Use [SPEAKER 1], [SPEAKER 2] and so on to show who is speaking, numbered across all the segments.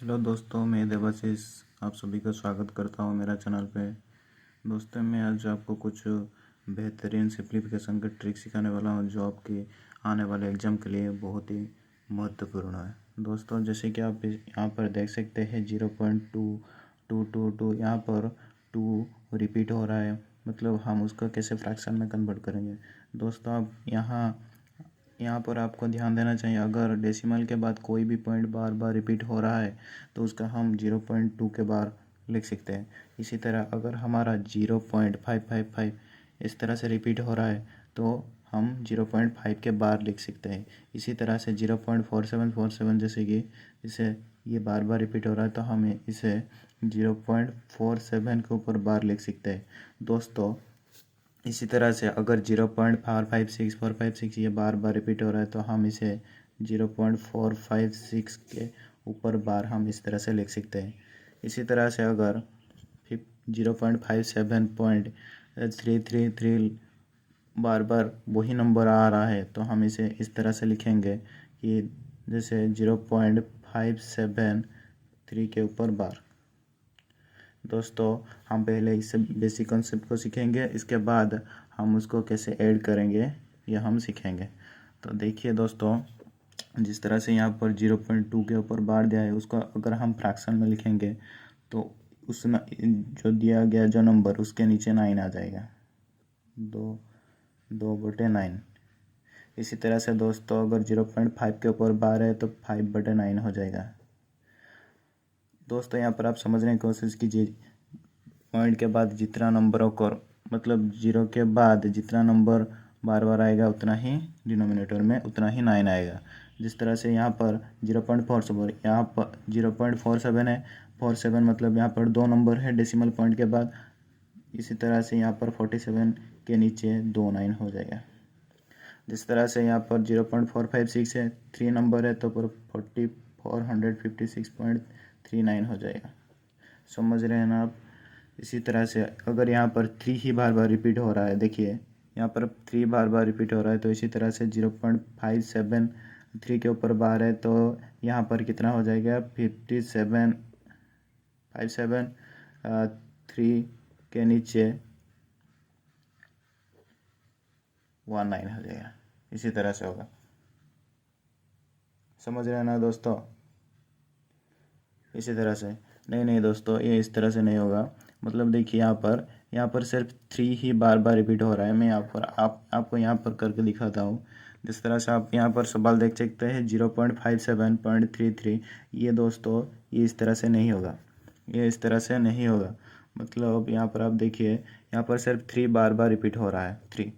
[SPEAKER 1] Hello दोस्तों, मैं देवाशीष आप सभी का स्वागत करता हूं मेरा चैनल पे। दोस्तों, मैं आज आपको कुछ बेहतरीन सिंप्लीफिकेशन के ट्रिक सिखाने वाला हूं जो आपके आने वाले एग्ज़ाम के लिए बहुत ही महत्वपूर्ण है। दोस्तों, जैसे कि आप यहाँ पर देख सकते हैं 0.2222 यहाँ पर 2 रिपीट हो रहा है, मतलब हम उसको कैसे फ्रैक्शन में कन्वर्ट करेंगे। दोस्तों, आप यहाँ पर आपको ध्यान देना चाहिए, अगर डेसिमल के बाद कोई भी पॉइंट बार बार रिपीट हो रहा है तो उसका हम 0.2 के बार लिख सकते हैं। इसी तरह अगर हमारा 0.555 इस तरह से रिपीट हो रहा है तो हम 0.5 के बार लिख सकते हैं। इसी तरह से 0.4747 जैसे कि इसे ये बार बार रिपीट हो रहा है तो हम इसे 0.47 के ऊपर बार लिख सकते हैं। दोस्तों, इसी तरह से अगर 0.456456 ये बार बार रिपीट हो रहा है तो हम इसे 0.456 के ऊपर बार हम इस तरह से लिख सकते हैं। इसी तरह से अगर 0.57.333 बार बार वही नंबर आ रहा है तो हम इसे इस तरह से लिखेंगे कि जैसे 0.573 के ऊपर बार। दोस्तों, हम पहले इस बेसिक कॉन्सेप्ट को सीखेंगे, इसके बाद हम उसको कैसे ऐड करेंगे यह हम सीखेंगे। तो देखिए दोस्तों, जिस तरह से यहाँ पर 0.2 के ऊपर बार दिया है उसको अगर हम फ्रैक्शन में लिखेंगे तो जो दिया गया जो नंबर उसके नीचे 9 आ जाएगा, 2/9। इसी तरह से दोस्तों, अगर 0.5 के ऊपर बार है तो 5/9 हो जाएगा। दोस्तों, यहाँ पर आप समझने की कोशिश कीजिए, पॉइंट के बाद जितना नंबरों को, मतलब 0 के बाद जितना नंबर बार बार आएगा उतना ही डिनोमिनेटर में उतना ही 9 आएगा। जिस तरह से यहाँ पर 0.47 यहाँ पर 0.47 है, 47 मतलब यहाँ पर 2 नंबर है डेसिमल पॉइंट के बाद। इसी तरह से यहाँ पर 47 के नीचे 2 9 हो जाएगा। जिस तरह से यहाँ पर 0.456 है, 3 नंबर है तो पर 456.39 हो जाएगा। समझ रहे हैं ना आप। इसी तरह से अगर यहाँ पर 3 ही बार बार रिपीट हो रहा है, देखिए यहाँ पर 3 बार बार रिपीट हो रहा है तो इसी तरह से 0.573 के ऊपर बार है तो यहाँ पर कितना हो जाएगा, 573 के नीचे 19 हो जाएगा। इसी तरह से होगा। समझ रहे हैं ना दोस्तों। इसी तरह से नहीं दोस्तों, ये इस तरह से नहीं होगा। मतलब देखिए यहाँ पर सिर्फ 3 ही बार बार रिपीट हो रहा है। मैं आपको यहाँ पर करके दिखाता हूँ। जिस तरह से आप यहाँ पर सवाल देख सकते हैं 0.57.33, ये दोस्तों ये इस तरह से नहीं होगा, ये इस तरह से नहीं होगा। मतलब यहाँ पर आप देखिए, यहाँ पर सिर्फ 3 बार बार रिपीट हो रहा है 3।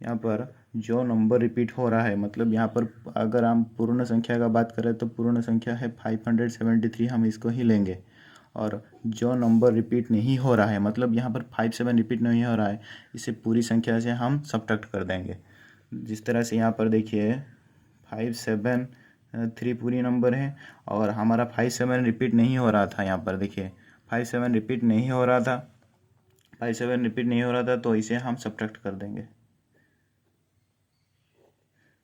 [SPEAKER 1] यहाँ पर जो नंबर रिपीट हो रहा है, मतलब यहाँ पर अगर हम पूर्ण संख्या का बात करें तो पूर्ण संख्या है 573, हम इसको ही लेंगे। और जो नंबर रिपीट नहीं हो रहा है, मतलब यहाँ पर 57 रिपीट नहीं हो रहा है, इसे पूरी संख्या से हम सब्ट्रैक्ट कर देंगे। जिस तरह से यहाँ पर देखिए 573 पूरी नंबर है और हमारा 57 रिपीट नहीं हो रहा था। यहाँ पर देखिए 57 रिपीट नहीं हो रहा था, 57 रिपीट नहीं हो रहा था तो इसे हम सब्ट्रैक्ट कर देंगे।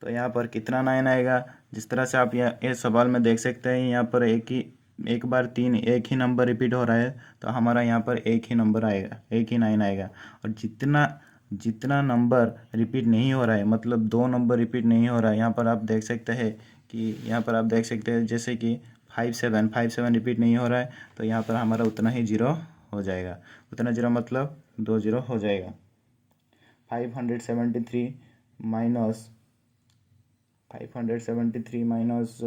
[SPEAKER 1] तो यहाँ पर कितना 9 आएगा। जिस तरह से आप ये सवाल में देख सकते हैं, यहाँ पर एक बार 3 एक ही नंबर रिपीट हो रहा है तो हमारा यहाँ पर एक ही नंबर आएगा, एक ही 9 आएगा। और जितना जितना नंबर रिपीट नहीं हो रहा है, मतलब 2 नंबर रिपीट नहीं हो रहा है, यहाँ पर आप देख सकते हैं कि यहाँ पर आप देख सकते हैं जैसे कि 57 रिपीट नहीं हो रहा है तो यहाँ पर हमारा उतना ही 0 हो जाएगा। उतना 0 मतलब 2 0 हो जाएगा। 573 माइनस 573 माइनस,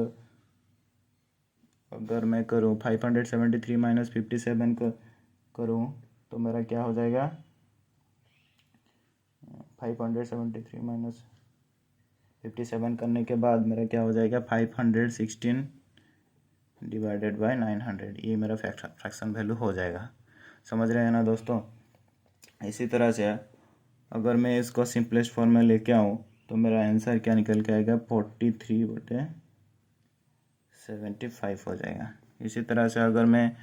[SPEAKER 1] अगर मैं करूँ 573 माइनस 57 को करूँ तो मेरा क्या हो जाएगा, 573 माइनस 57 करने के बाद मेरा क्या हो जाएगा, 516 डिवाइडेड बाय 900, ये मेरा फ्रैक्शन वैल्यू हो जाएगा। समझ रहे हैं ना दोस्तों। इसी तरह से अगर मैं इसको सिंपलेस्ट फॉर्म में लेके आऊँ तो मेरा आंसर क्या निकल के आएगा, 43/75 हो जाएगा। इसी तरह से अगर मैं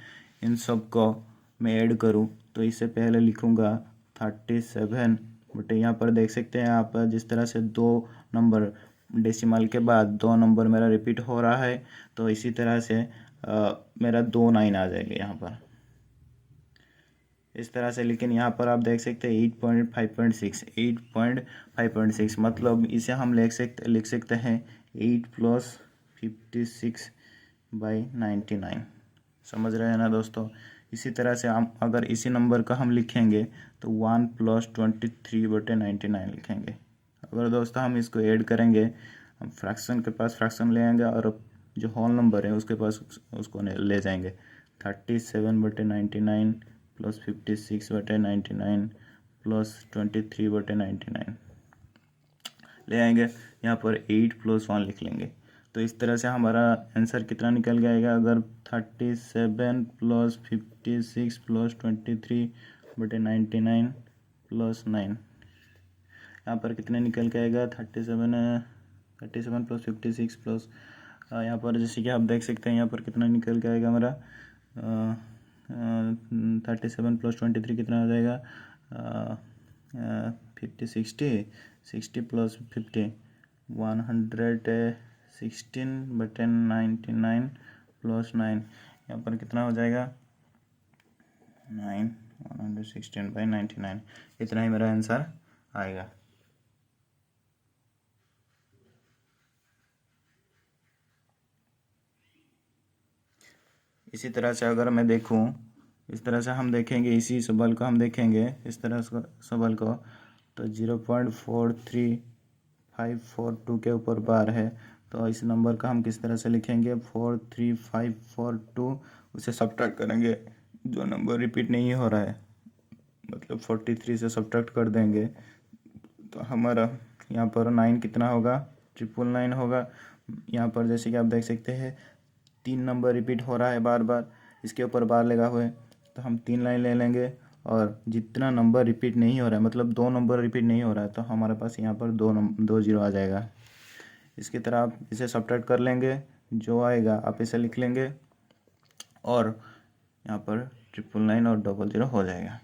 [SPEAKER 1] इन सब को मैं ऐड करूँ तो इससे पहले लिखूँगा 37 यहाँ पर देख सकते हैं आप, जिस तरह से 2 नंबर डेसिमल के बाद 2 नंबर मेरा रिपीट हो रहा है तो इसी तरह से मेरा 2 9 आ जाएगा यहाँ पर इस तरह से। लेकिन यहाँ पर आप देख सकते हैं 8.5.6 मतलब इसे हम लिख सकते हैं 8 + 56/99। समझ रहे हैं ना दोस्तों। इसी तरह से हम अगर इसी नंबर का हम लिखेंगे तो 1 + 23/99 लिखेंगे। अगर दोस्तों हम इसको ऐड करेंगे, हम फ्रैक्शन के पास फ्रैक्शन ले आएंगे और जो होल नंबर है उसके पास उसको ले जाएंगे। 37/99 + 56/99 + 23/99 ले आएंगे। यहाँ पर 8 + 1 लिख लेंगे। तो इस तरह से हमारा आंसर कितना निकल जाएगा। अगर 37 + 56 + 23/99 + 9 यहाँ पर कितने निकल के आएगा। 37 + 56 प्लस यहाँ पर जैसे कि आप देख सकते हैं यहाँ पर कितना निकल के आएगा हमारा 37 + 23 कितना हो जाएगा 60 + 50 116/99 + 9 यहाँ पर कितना हो जाएगा 9 116/99 इतना ही मेरा आंसर आएगा। इसी तरह से अगर मैं देखूं, इस तरह से हम देखेंगे, इसी सवाल को हम देखेंगे इस तरह से सवाल को, तो 0.43542 के ऊपर बार है। तो इस नंबर का हम किस तरह से लिखेंगे 43542 उसे सब्ट्रैक्ट करेंगे। जो नंबर रिपीट नहीं हो रहा है मतलब 43 से सब्ट्रैक्ट कर देंगे तो हमारा यहाँ पर 9 कितना होगा 999 होगा। यहाँ पर जैसे कि आप देख सकते हैं 3 नंबर रिपीट हो रहा है बार बार, इसके ऊपर बार लगा हुआ है तो हम 3 लाइन ले लेंगे। और जितना नंबर रिपीट नहीं हो रहा है मतलब 2 नंबर रिपीट नहीं हो रहा है तो हमारे पास यहाँ पर 2 जीरो आ जाएगा। इसकी तरह आप इसे सब्ट्रैक्ट कर लेंगे, जो आएगा आप इसे लिख लेंगे और यहाँ पर 999 और 00 हो जाएगा।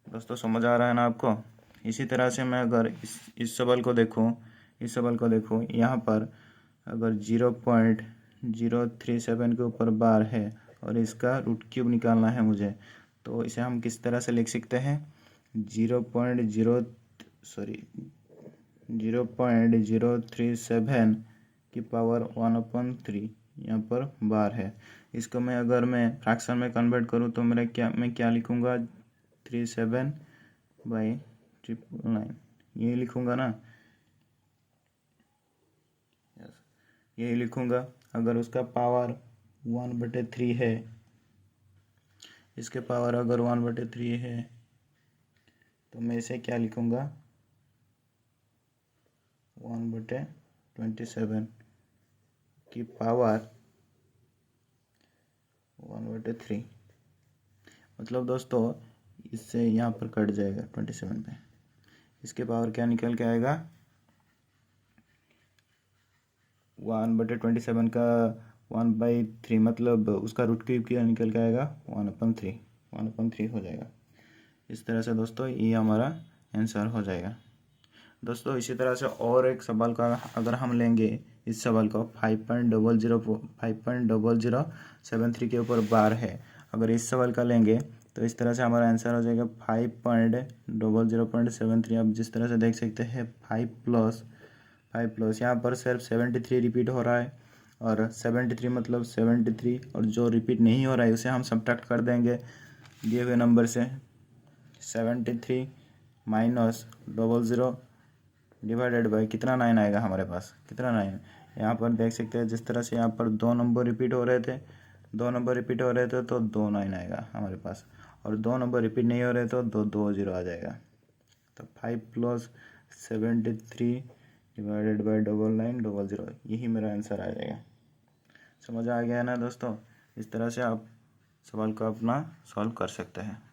[SPEAKER 1] दोस्तों समझ आ रहा है ना आपको। इसी तरह से मैं अगर इस सवाल को देखूँ, यहाँ पर अगर 0.037 के ऊपर बार है और इसका रूट क्यूब निकालना है मुझे, तो इसे हम किस तरह से लिख सकते हैं 0.037 की पावर 1/3 यहाँ पर बार है। इसको अगर मैं फ्रैक्शन में कन्वर्ट करूँ तो मैं क्या लिखूँगा 37/999 यही लिखूँगा ना, यही लिखूँगा। अगर उसका पावर 1/3 है, इसके पावर अगर 1/3 है तो मैं इसे क्या लिखूँगा 1/27 की पावर 1/3 मतलब दोस्तों इससे यहाँ पर कट जाएगा 27 पे, इसके पावर क्या निकल के आएगा 1/27 का 1/3 मतलब उसका रूट क्यूब क्या निकल के आएगा 1/3 हो जाएगा। इस तरह से दोस्तों ये हमारा आंसर हो जाएगा। दोस्तों इसी तरह से और एक सवाल का अगर हम लेंगे, इस सवाल को 5.0073 के ऊपर बार है, अगर इस सवाल का लेंगे तो इस तरह से हमारा आंसर हो जाएगा 5.0073। आप जिस तरह से देख सकते हैं 5 प्लस यहाँ पर सिर्फ 73 रिपीट हो रहा है और 73 मतलब 73 और जो रिपीट नहीं हो रहा है उसे हम सब्ट्रैक्ट कर देंगे दिए हुए नंबर से। 73 - 00 डिवाइडेड बाई कितना 9 आएगा हमारे पास, कितना 9 यहाँ पर देख सकते हैं। जिस तरह से यहाँ पर 2 नंबर रिपीट हो रहे थे तो 2 9 आएगा हमारे पास, और 2 नंबर रिपीट नहीं हो रहे तो 2 0 आ जाएगा। तो 5 + 73 डिवाइडेड बाई 9900 यही मेरा आंसर आ जाएगा। समझ आ गया ना दोस्तों। इस तरह से आप सवाल को अपना सॉल्व कर सकते हैं।